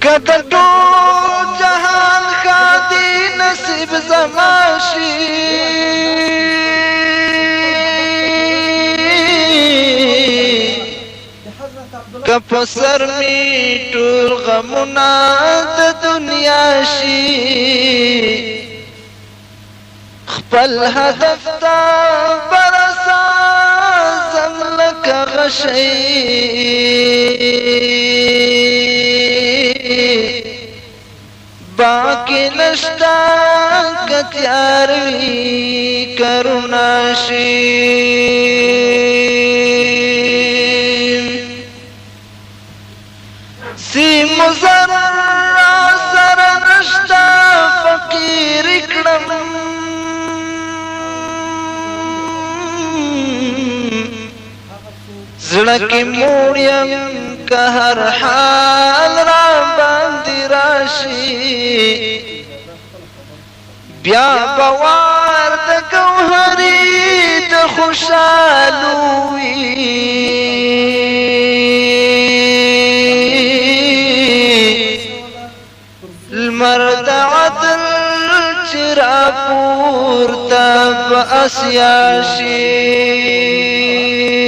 کده ټول جهان ښادي نصیب زما شي که په سر می ټول غمونه د دنیا شي خپل هدف ته برسازم لکه غشی باقی نشتا که تیار وي که روڼا شي سیمو زر سره نشتا فقیر کړم زړه کې موړ یم که هر حال را باندې راشي بیا به وار د ګوهرې د خوشحالو وي لمر د عدل چې راپورته په اسیا شي